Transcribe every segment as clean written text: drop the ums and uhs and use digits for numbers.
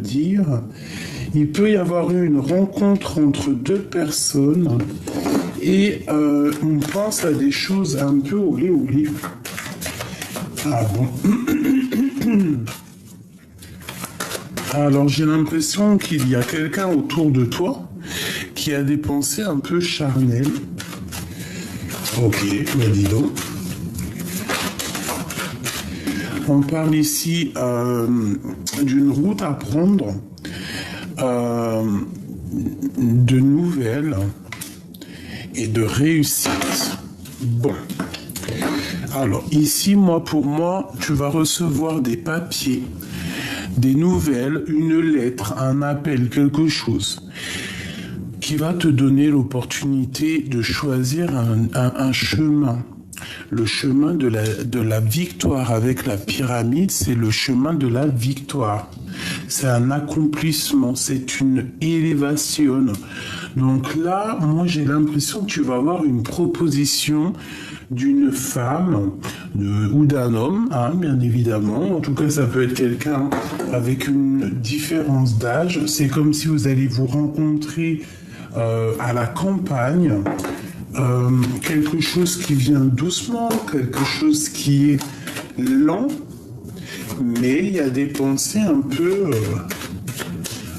dire, il peut y avoir eu une rencontre entre deux personnes et on pense à des choses un peu olé. Ah bon. Alors j'ai l'impression qu'il y a quelqu'un autour de toi qui a des pensées un peu charnelles. Ok, bah dis donc. On parle ici d'une route à prendre, de nouvelles et de réussite. Bon. Alors ici, pour moi, tu vas recevoir des papiers, des nouvelles, une lettre, un appel, quelque chose qui va te donner l'opportunité de choisir un chemin. Le chemin de la victoire avec la pyramide, c'est le chemin de la victoire. C'est un accomplissement, c'est une élévation. Donc là, moi j'ai l'impression que tu vas avoir une proposition d'une femme ou d'un homme, hein, bien évidemment. En tout cas, ça peut être quelqu'un avec une différence d'âge. C'est comme si vous allez vous rencontrer à la campagne. Quelque chose qui vient doucement, quelque chose qui est lent, mais il y a des pensées un peu...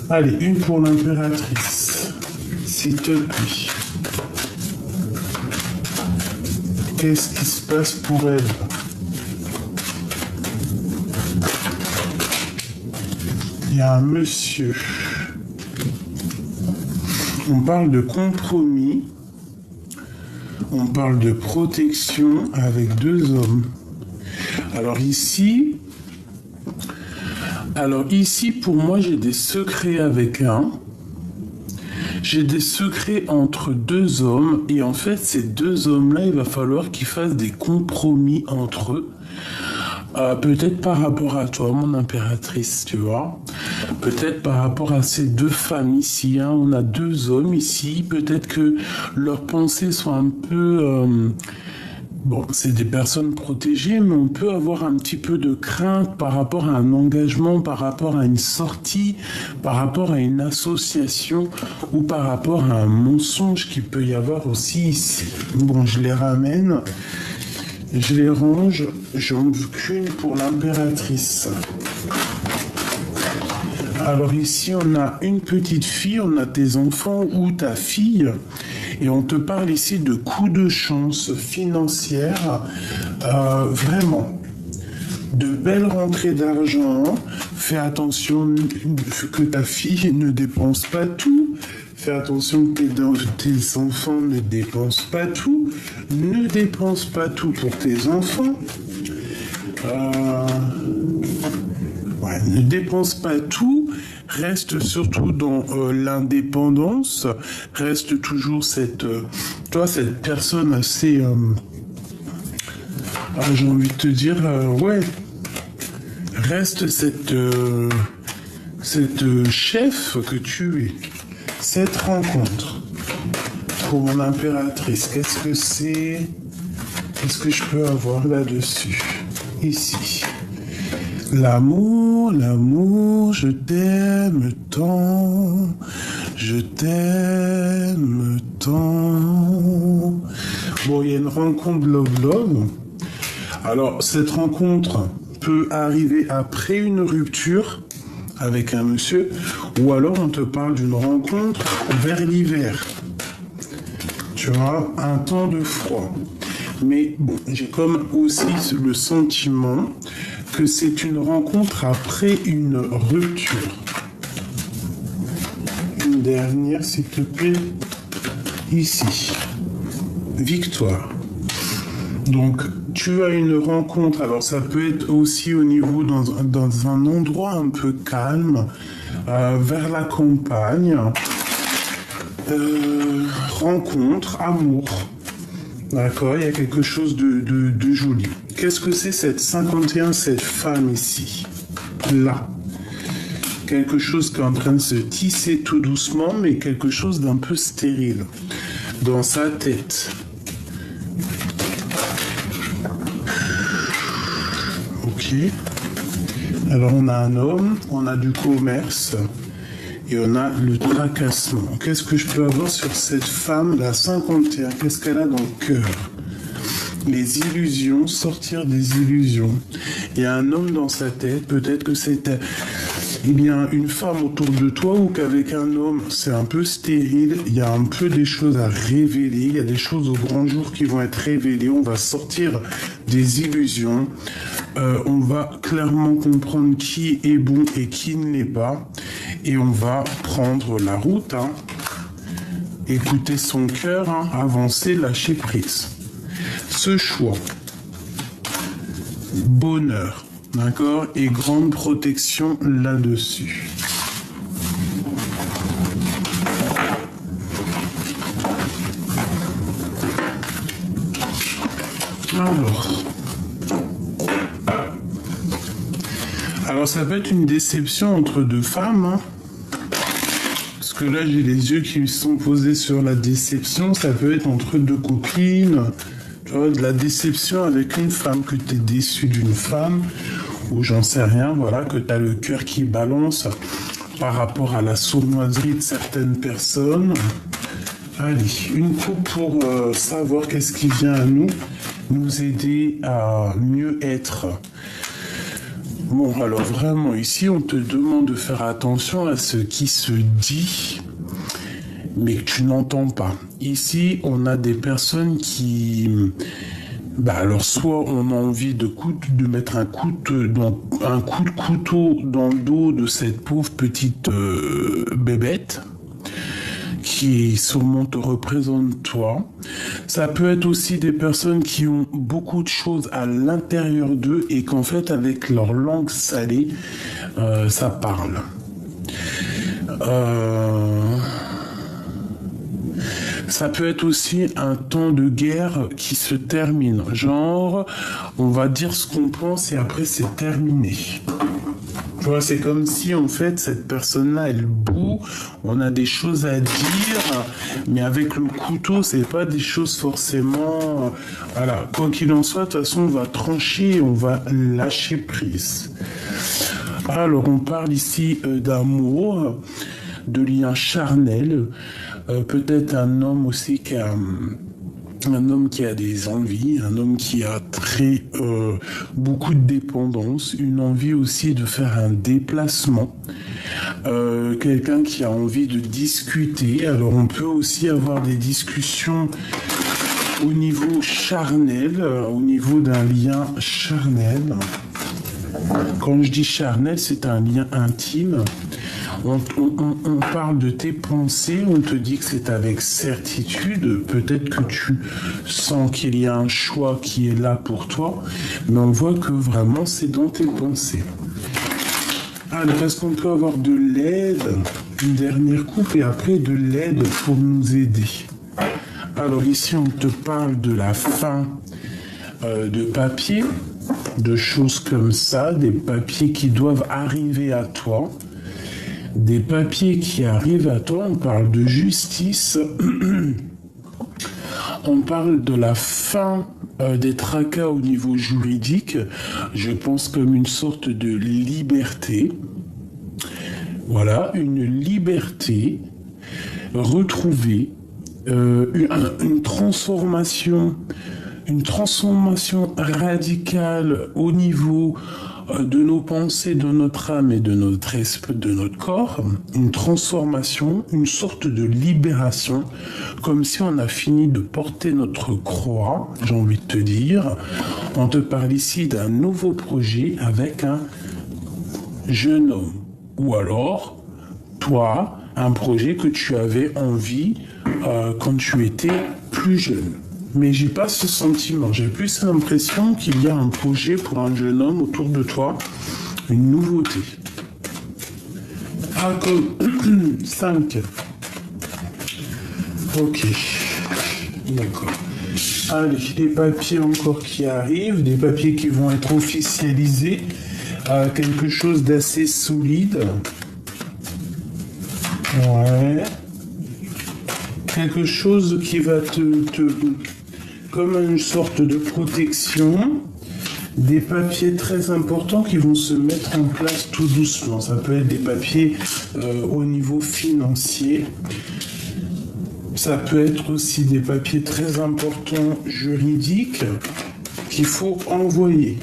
Allez, une pour l'impératrice, s'il te plaît. Qu'est-ce qui se passe pour elle? Il y a un monsieur. On parle de compromis. On parle de protection avec deux hommes. Alors ici, pour moi, j'ai des secrets avec un. J'ai des secrets entre deux hommes. Et en fait, ces deux hommes-là, il va falloir qu'ils fassent des compromis entre eux. Peut-être par rapport à toi, mon impératrice, tu vois. Peut-être par rapport à ces deux femmes ici. Hein. On a deux hommes ici. Peut-être que leurs pensées sont un peu... Bon, c'est des personnes protégées, mais on peut avoir un petit peu de crainte par rapport à un engagement, par rapport à une sortie, par rapport à une association ou par rapport à un mensonge qu'il peut y avoir aussi ici. Bon, je les ramène. Je les range, j'en veux qu'une pour l'impératrice. Alors ici, on a une petite fille, on a tes enfants ou ta fille, et on te parle ici de coups de chance financière, vraiment. De belles rentrées d'argent, fais attention que ta fille ne dépense pas tout. Fais attention que tes enfants ne dépensent pas tout. Ne dépense pas tout pour tes enfants. Ne dépense pas tout. Reste surtout dans l'indépendance. Reste toujours cette personne assez... j'ai envie de te dire, reste cette chef que tu es. Cette rencontre pour mon impératrice, qu'est-ce que c'est? Qu'est-ce que je peux avoir là-dessus? Ici. L'amour, je t'aime tant, je t'aime tant. Bon, il y a une rencontre love. Alors, cette rencontre peut arriver après une rupture avec un monsieur, ou alors on te parle d'une rencontre vers l'hiver. Tu vois, un temps de froid. Mais bon, j'ai comme aussi le sentiment que c'est une rencontre après une rupture. Une dernière, s'il te plaît. Ici. Victoire. Donc, tu as une rencontre. Alors, ça peut être aussi au niveau dans un endroit un peu calme, vers la campagne. Rencontre, amour. D'accord, il y a quelque chose de joli. Qu'est-ce que c'est cette 51, cette femme ici? Là. Quelque chose qui est en train de se tisser tout doucement, mais quelque chose d'un peu stérile. Dans sa tête. Ok. Alors on a un homme, on a du commerce et on a le tracassement. Qu'est-ce que je peux avoir sur cette femme, la 51? Qu'est-ce qu'elle a dans le cœur? Les illusions, sortir des illusions. Il y a un homme dans sa tête, peut-être que c'est une femme autour de toi ou qu'avec un homme, c'est un peu stérile. Il y a un peu des choses à révéler, il y a des choses au grand jour qui vont être révélées. On va sortir des illusions. On va clairement comprendre qui est bon et qui ne l'est pas. Et on va prendre la route, écouter son cœur, avancer, lâcher prise. Ce choix, bonheur, d'accord, et grande protection là-dessus. Alors ça peut être une déception entre deux femmes, parce que là j'ai les yeux qui me sont posés sur la déception. Ça peut être entre deux copines. De la déception avec une femme, que tu es déçu d'une femme, ou j'en sais rien, voilà, que tu as le cœur qui balance par rapport à la sournoiserie de certaines personnes. Allez, une coupe pour savoir qu'est-ce qui vient à nous aider à mieux être. Bon, alors vraiment, ici, on te demande de faire attention à ce qui se dit, mais que tu n'entends pas. Ici, on a des personnes qui... alors soit on a envie de mettre un coup de couteau dans le dos de cette pauvre petite bébête qui sûrement te représente toi. Ça peut être aussi des personnes qui ont beaucoup de choses à l'intérieur d'eux et qu'en fait avec leur langue salée, ça parle. Ça peut être aussi un temps de guerre qui se termine. Genre, on va dire ce qu'on pense et après c'est terminé. Tu vois, c'est comme si en fait cette personne-là, elle boue, on a des choses à dire, mais avec le couteau, c'est pas des choses forcément... Voilà, quoi qu'il en soit, de toute façon, on va trancher, on va lâcher prise. Alors, on parle ici d'amour, de lien charnel, peut-être un homme aussi qui a... Un homme qui a des envies, un homme qui a beaucoup de dépendance, une envie aussi de faire un déplacement, quelqu'un qui a envie de discuter. Alors on peut aussi avoir des discussions au niveau charnel, au niveau d'un lien charnel. Quand je dis charnel, c'est un lien intime. On parle de tes pensées, on te dit que c'est avec certitude, peut-être que tu sens qu'il y a un choix qui est là pour toi, mais on voit que vraiment c'est dans tes pensées. Alors, est-ce qu'on peut avoir de l'aide, une dernière coupe et après de l'aide pour nous aider? Alors ici on te parle de la fin de papier, de choses comme ça, des papiers qui doivent arriver à toi. Des papiers qui arrivent à toi, on parle de justice, on parle de la fin des tracas au niveau juridique, je pense comme une sorte de liberté. Voilà, une liberté retrouvée, une transformation radicale au niveau de nos pensées, de notre âme et de notre esprit, de notre corps, une transformation, une sorte de libération, comme si on a fini de porter notre croix, j'ai envie de te dire. On te parle ici d'un nouveau projet avec un jeune homme, ou alors, toi, un projet que tu avais envie quand tu étais plus jeune. Mais j'ai pas ce sentiment, j'ai plus l'impression qu'il y a un projet pour un jeune homme autour de toi, une nouveauté. Ah, comme 5. Ok, d'accord. Allez, des papiers encore qui arrivent, des papiers qui vont être officialisés, quelque chose d'assez solide. Ouais. Quelque chose qui va te comme une sorte de protection, des papiers très importants qui vont se mettre en place tout doucement. Ça peut être des papiers au niveau financier. Ça peut être aussi des papiers très importants juridiques qu'il faut envoyer.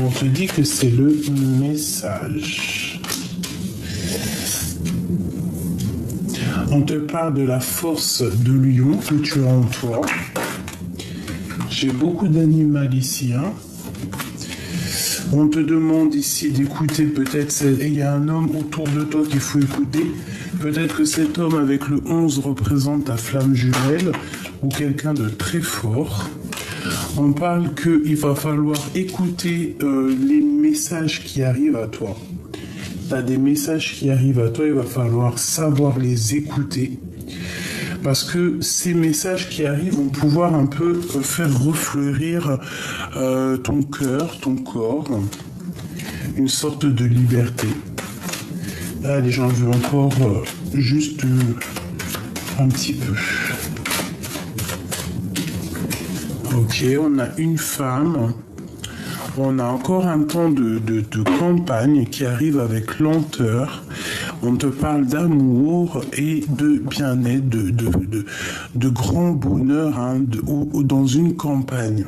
On te dit que c'est le message. On te parle de la force de lion que tu as en toi. J'ai beaucoup d'animal ici. Hein. On te demande ici d'écouter, peut-être il y a un homme autour de toi qu'il faut écouter. Peut-être que cet homme avec le 11 représente ta flamme jumelle ou quelqu'un de très fort. On parle qu'il va falloir écouter les messages qui arrivent à toi. Tu as des messages qui arrivent à toi, il va falloir savoir les écouter. Parce que ces messages qui arrivent vont pouvoir un peu faire refleurir ton cœur, ton corps, une sorte de liberté. Là, les gens veulent encore juste un petit peu. Ok, on a une femme. On a encore un temps de campagne qui arrive avec lenteur. On te parle d'amour et de bien-être, de grand bonheur hein, dans une campagne.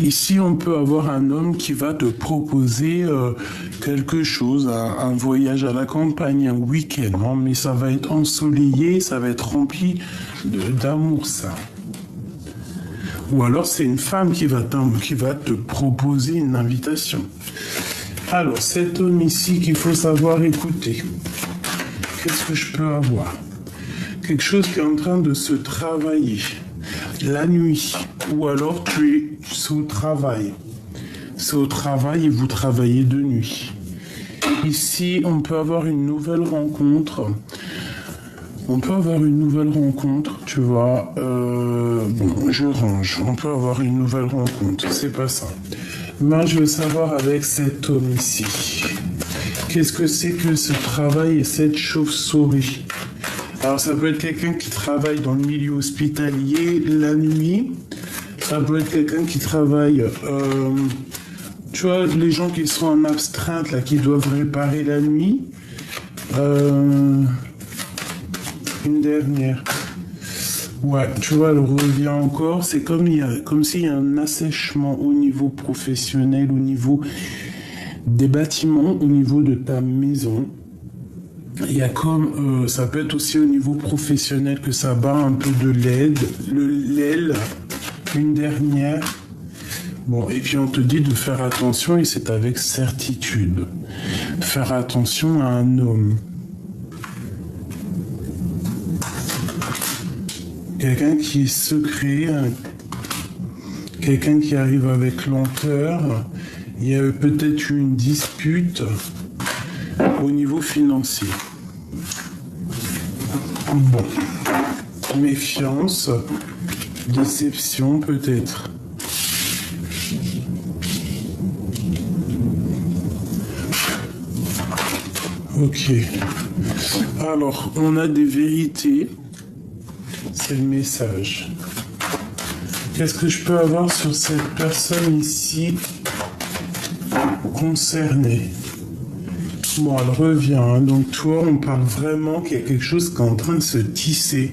Ici, on peut avoir un homme qui va te proposer quelque chose, un voyage à la campagne, un week-end, hein, mais ça va être ensoleillé, ça va être rempli d'amour, ça. Ou alors, c'est une femme qui va te proposer une invitation. Alors, cet homme ici qu'il faut savoir écouter. Qu'est-ce que je peux avoir? Quelque chose qui est en train de se travailler. La nuit. Ou alors, c'est au travail. C'est au travail et vous travaillez de nuit. Ici, on peut avoir une nouvelle rencontre. On peut avoir une nouvelle rencontre, tu vois. Bon, je range. On peut avoir une nouvelle rencontre. C'est pas ça. Moi, je veux savoir avec cet homme ici. Qu'est-ce que c'est que ce travail et cette chauve-souris? Alors, ça peut être quelqu'un qui travaille dans le milieu hospitalier la nuit. Ça peut être quelqu'un qui travaille... tu vois, les gens qui sont en astreinte, là, qui doivent réparer la nuit. Une dernière. Ouais, tu vois, elle revient encore. C'est comme s'il y a un assèchement au niveau professionnel, au niveau des bâtiments, au niveau de ta maison. Il y a comme, ça peut être aussi au niveau professionnel que ça bat un peu de l'aile. Une dernière. Bon, et puis on te dit de faire attention, et c'est avec certitude. Faire attention à un homme. Quelqu'un qui est secret, quelqu'un qui arrive avec lenteur. Il y a peut-être une dispute au niveau financier. Bon, méfiance, déception peut-être. Ok. Alors, on a des vérités. C'est le message. Qu'est-ce que je peux avoir sur cette personne ici concernée? Bon, elle revient. Hein. Donc, toi, on parle vraiment qu'il y a quelque chose qui est en train de se tisser.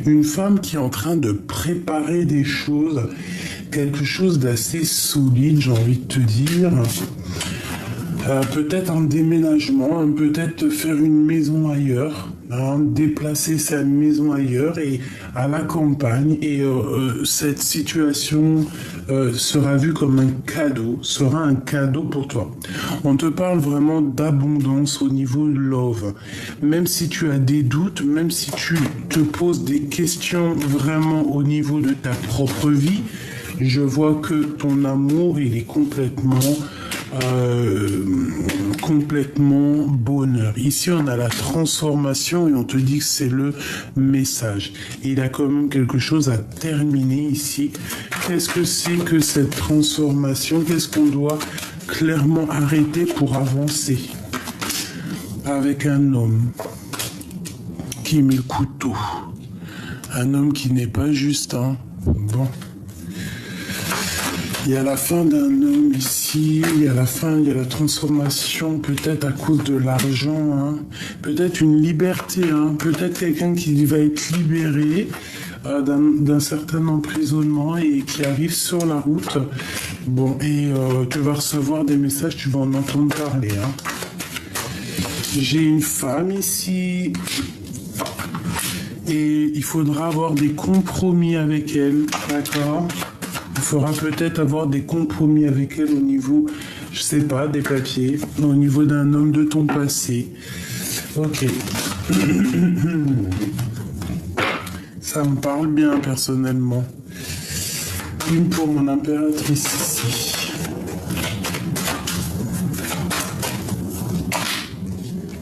Une femme qui est en train de préparer des choses, quelque chose d'assez solide, j'ai envie de te dire. Peut-être un déménagement, peut-être faire une maison ailleurs, hein, déplacer sa maison ailleurs et à la campagne. Et cette situation sera vue comme un cadeau, sera un cadeau pour toi. On te parle vraiment d'abondance au niveau de love. Même si tu as des doutes, même si tu te poses des questions vraiment au niveau de ta propre vie, je vois que ton amour, il est complètement bonheur. Ici, on a la transformation et on te dit que c'est le message. Il a quand même quelque chose à terminer ici. Qu'est-ce que c'est que cette transformation? Qu'est-ce qu'on doit clairement arrêter pour avancer? Avec un homme qui met le couteau. Un homme qui n'est pas juste, hein. Bon. Il y a la fin d'un homme ici, il y a la fin, il y a la transformation, peut-être à cause de l'argent, hein. Peut-être une liberté, hein. Peut-être quelqu'un qui va être libéré d'un certain emprisonnement et qui arrive sur la route. Bon, et tu vas recevoir des messages, tu vas en entendre parler, hein. J'ai une femme ici et il faudra avoir des compromis avec elle, d'accord? Il faudra peut-être avoir des compromis avec elle au niveau, je sais pas, des papiers, au niveau d'un homme de ton passé. Ok. Ça me parle bien personnellement. Une pour mon impératrice ici.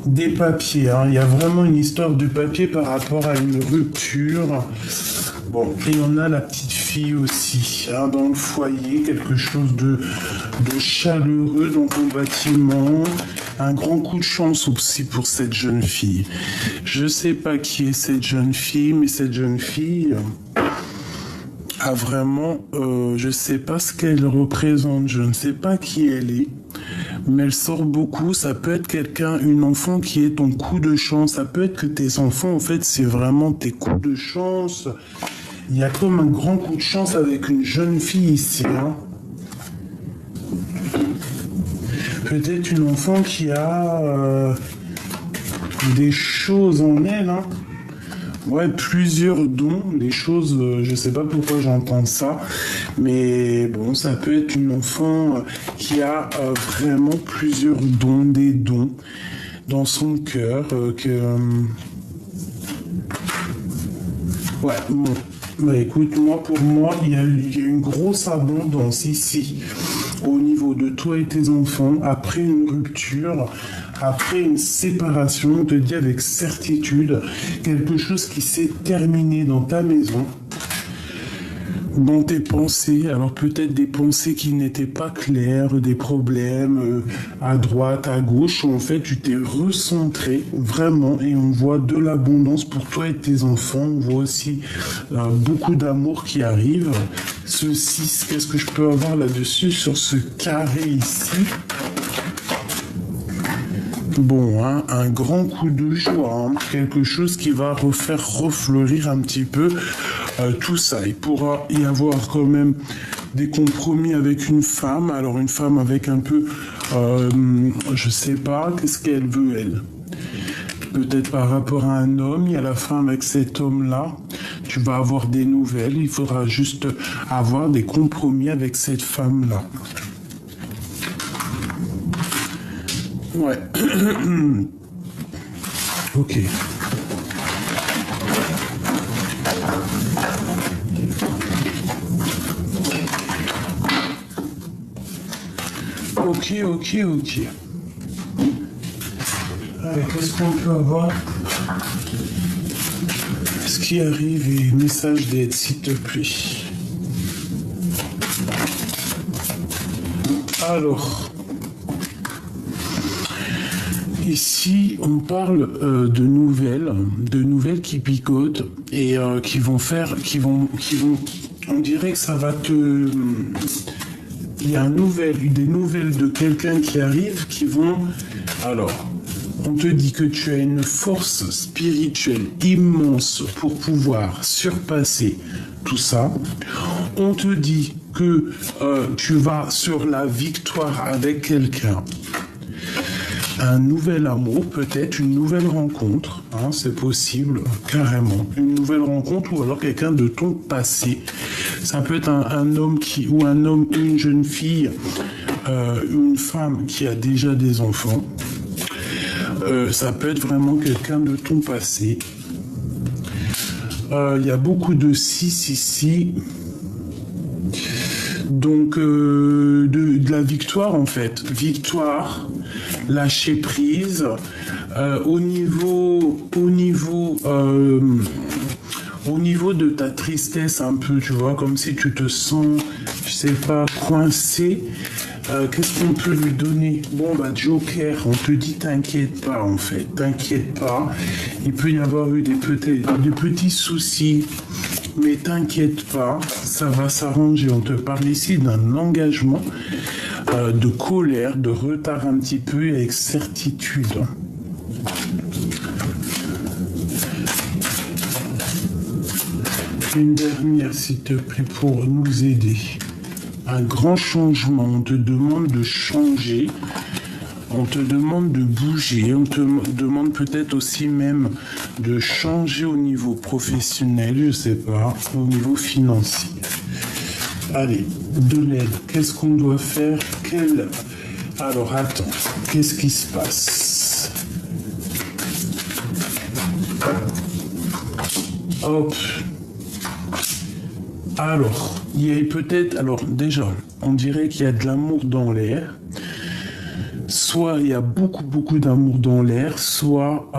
Des papiers, hein. Il y a vraiment une histoire de papier par rapport à une rupture. Bon, et on a la petite fille aussi, hein, dans le foyer, quelque chose de chaleureux dans ton bâtiment. Un grand coup de chance aussi pour cette jeune fille. Je sais pas qui est cette jeune fille, mais cette jeune fille a vraiment, je sais pas ce qu'elle représente, je ne sais pas qui elle est, mais elle sort beaucoup. Ça peut être quelqu'un, une enfant qui est ton coup de chance. Ça peut être que tes enfants, en fait, c'est vraiment tes coups de chance. Il y a comme un grand coup de chance avec une jeune fille ici, hein. Peut-être une enfant qui a des choses en elle, hein. Ouais, plusieurs dons, des choses, je sais pas pourquoi j'entends ça, mais bon, ça peut être une enfant qui a vraiment plusieurs dons, des dons dans son cœur, ouais, bon. Bah écoute, pour moi, il y a une grosse abondance ici, au niveau de toi et tes enfants, après une rupture, après une séparation. On te dit avec certitude quelque chose qui s'est terminé dans ta maison, dans tes pensées. Alors peut-être des pensées qui n'étaient pas claires, des problèmes à droite, à gauche. En fait, tu t'es recentré vraiment et on voit de l'abondance pour toi et tes enfants. On voit aussi beaucoup d'amour qui arrive. Ce 6, qu'est-ce que je peux avoir là-dessus sur ce carré ici? Bon, hein, un grand coup de joie, hein, quelque chose qui va refaire refleurir un petit peu tout ça. Il pourra y avoir quand même des compromis avec une femme. Alors une femme avec un peu, je sais pas, qu'est-ce qu'elle veut elle? Peut-être par rapport à un homme, il y a la femme avec cet homme-là. Tu vas avoir des nouvelles, il faudra juste avoir des compromis avec cette femme-là. Ouais. Ok. Ok. Allez, qu'est-ce qu'on peut avoir? Ce qui arrive et message d'aide, s'il te plaît. Alors, ici, on parle de nouvelles qui picotent et qui vont, on dirait que ça va te... Il y a des nouvelles de quelqu'un qui arrive qui vont... Alors, on te dit que tu as une force spirituelle immense pour pouvoir surpasser tout ça. On te dit que tu vas sur la victoire avec quelqu'un. Un nouvel amour, peut-être une nouvelle rencontre, hein, c'est possible, carrément. Une nouvelle rencontre ou alors quelqu'un de ton passé. Ça peut être un homme une jeune fille, une femme qui a déjà des enfants. Ça peut être vraiment quelqu'un de ton passé. Il y a beaucoup de 6 ici. Donc, de la victoire, en fait. Victoire, lâcher prise. Au niveau de ta tristesse, un peu, tu vois, comme si tu te sens, je sais pas, coincé. Qu'est-ce qu'on peut lui donner? Bon, bah, Joker, on te dit t'inquiète pas, en fait. T'inquiète pas. Il peut y avoir eu des petits soucis Mais t'inquiète pas, ça va s'arranger. On te parle ici d'un engagement, de colère, de retard un petit peu et avec certitude. Une dernière, s'il te plaît, pour nous aider. Un grand changement, on te demande de changer, on te demande de bouger, on te demande peut-être aussi même de changer au niveau professionnel, je sais pas, au niveau financier. Allez, de l'aide, qu'est-ce qu'on doit faire? Alors attends, qu'est-ce qui se passe? Hop. Alors, il y a peut-être... Alors déjà, on dirait qu'il y a de l'amour dans l'air. Soit il y a beaucoup d'amour dans l'air, soit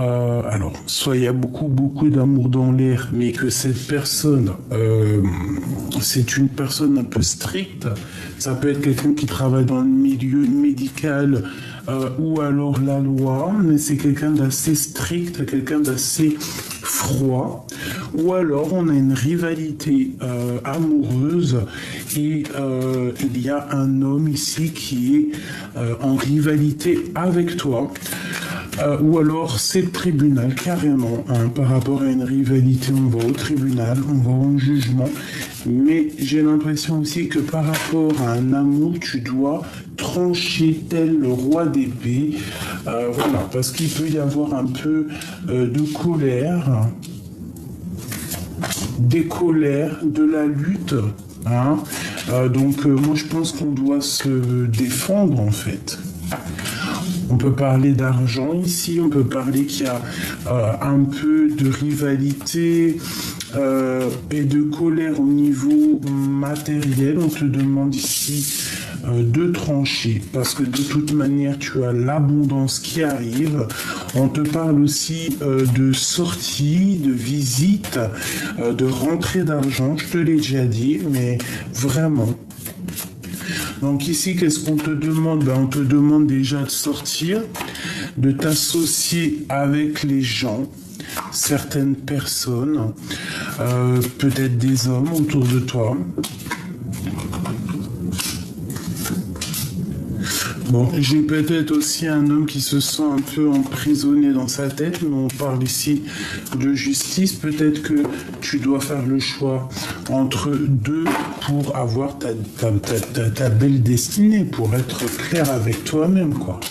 il y a beaucoup d'amour dans l'air, mais que cette personne, c'est une personne un peu stricte. Ça peut être quelqu'un qui travaille dans le milieu médical ou alors la loi, mais c'est quelqu'un d'assez strict, quelqu'un d'assez froid. Ou alors on a une rivalité amoureuse et il y a un homme ici qui est en rivalité avec toi. Ou alors c'est le tribunal carrément, hein, par rapport à une rivalité, on va au tribunal, on va au jugement, mais j'ai l'impression aussi que par rapport à un amour, tu dois trancher tel le roi d'épée, voilà, parce qu'il peut y avoir un peu de colère, des colères, de la lutte, hein, donc moi je pense qu'on doit se défendre en fait. On peut parler d'argent ici, on peut parler qu'il y a un peu de rivalité et de colère au niveau matériel. On te demande ici de trancher parce que de toute manière tu as l'abondance qui arrive. On te parle aussi de sortie, de visite, de rentrée d'argent, je te l'ai déjà dit, mais vraiment. Donc ici, qu'est-ce qu'on te demande? On te demande déjà de sortir, de t'associer avec les gens, certaines personnes, peut-être des hommes autour de toi. Bon, j'ai peut-être aussi un homme qui se sent un peu emprisonné dans sa tête, mais on parle ici de justice. Peut-être que tu dois faire le choix entre deux pour avoir ta belle destinée, pour être clair avec toi-même, quoi.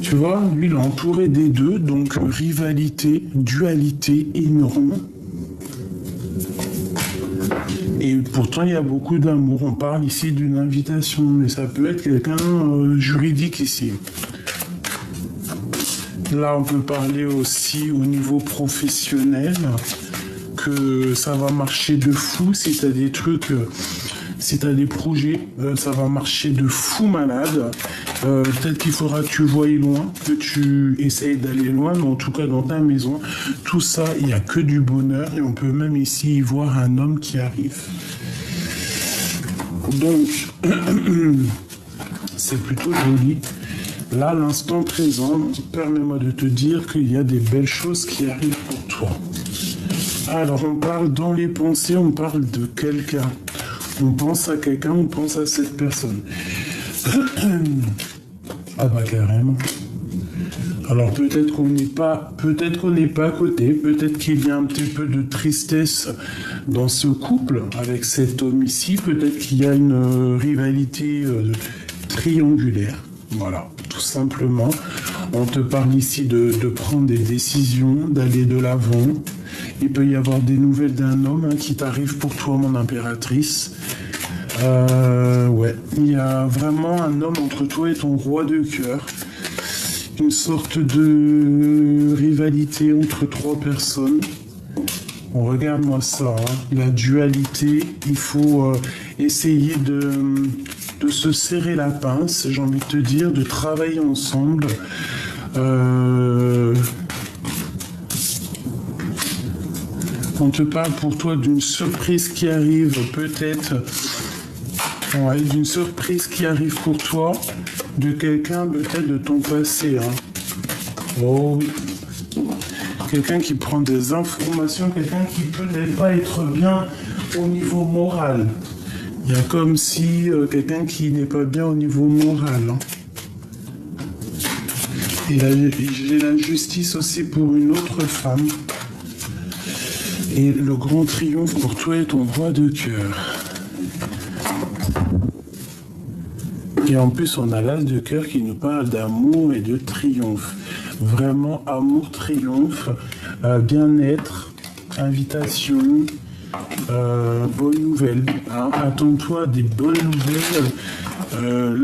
Tu vois, lui, il est entouré des deux, donc rivalité, dualité énorme. Et pourtant, il y a beaucoup d'amour. On parle ici d'une invitation, mais ça peut être quelqu'un juridique ici. Là, on peut parler aussi au niveau professionnel, que ça va marcher de fou si tu as des trucs, si tu as des projets, ça va marcher de fou malade. Peut-être qu'il faudra que tu voies loin, que tu essayes d'aller loin, mais en tout cas dans ta maison, tout ça, il n'y a que du bonheur et on peut même ici y voir un homme qui arrive. Donc, c'est plutôt joli. Là, l'instant présent, permets-moi de te dire qu'il y a des belles choses qui arrivent pour toi. Alors, on parle dans les pensées, on parle de quelqu'un. On pense à quelqu'un, on pense à cette personne. Ah bah carrément. Alors peut-être qu'on n'est pas à côté, peut-être qu'il y a un petit peu de tristesse dans ce couple avec cet homme ici, peut-être qu'il y a une rivalité triangulaire. Voilà, tout simplement. On te parle ici de prendre des décisions, d'aller de l'avant. Il peut y avoir des nouvelles d'un homme qui t'arrive pour toi, mon impératrice. Ouais, il y a vraiment un homme entre toi et ton roi de cœur. Une sorte de rivalité entre trois personnes. Bon, regarde-moi ça, hein. La dualité, il faut essayer de se serrer la pince, j'ai envie de te dire, de travailler ensemble. On te parle pour toi d'une surprise qui arrive, peut-être. Ouais, d'une surprise qui arrive pour toi, de quelqu'un peut-être de ton passé. Hein. Oh oui. quelqu'un qui prend des informations, quelqu'un qui peut ne pas être bien au niveau moral. Il y a comme si quelqu'un qui n'est pas bien au niveau moral. Hein. Et j'ai la justice aussi pour une autre femme. Et le grand triomphe pour toi est ton roi de cœur. Et en plus, on a l'as de cœur qui nous parle d'amour et de triomphe. Vraiment, amour, triomphe, bien-être, invitation, bonne nouvelle. Hein. Attends-toi des bonnes nouvelles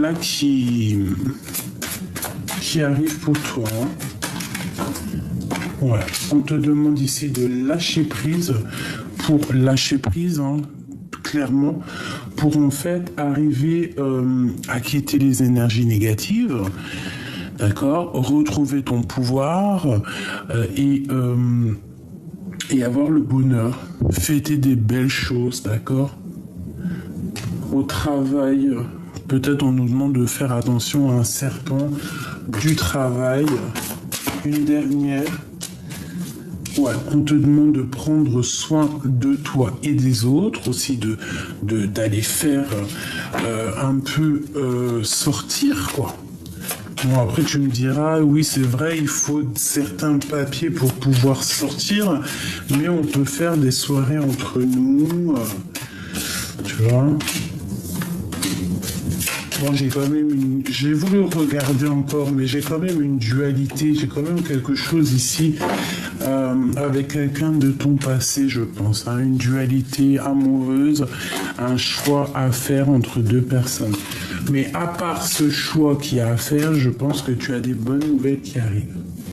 là qui arrivent pour toi. Hein. Ouais. On te demande ici de lâcher prise. Pour lâcher prise, hein, clairement, pour en fait arriver à quitter les énergies négatives, d'accord, retrouver ton pouvoir et avoir le bonheur, fêter des belles choses, d'accord. Au travail, peut-être on nous demande de faire attention à un serpent du travail. Une dernière. Ouais, on te demande de prendre soin de toi et des autres, aussi d'aller faire un peu sortir, quoi. Bon, après tu me diras, oui c'est vrai, il faut certains papiers pour pouvoir sortir, mais on peut faire des soirées entre nous, tu vois. Bon, j'ai voulu regarder encore, mais j'ai quand même une dualité, j'ai quand même quelque chose ici avec quelqu'un de ton passé, je pense, hein, une dualité amoureuse, un choix à faire entre deux personnes. Mais à part ce choix qu'il y a à faire, je pense que tu as des bonnes nouvelles qui arrivent.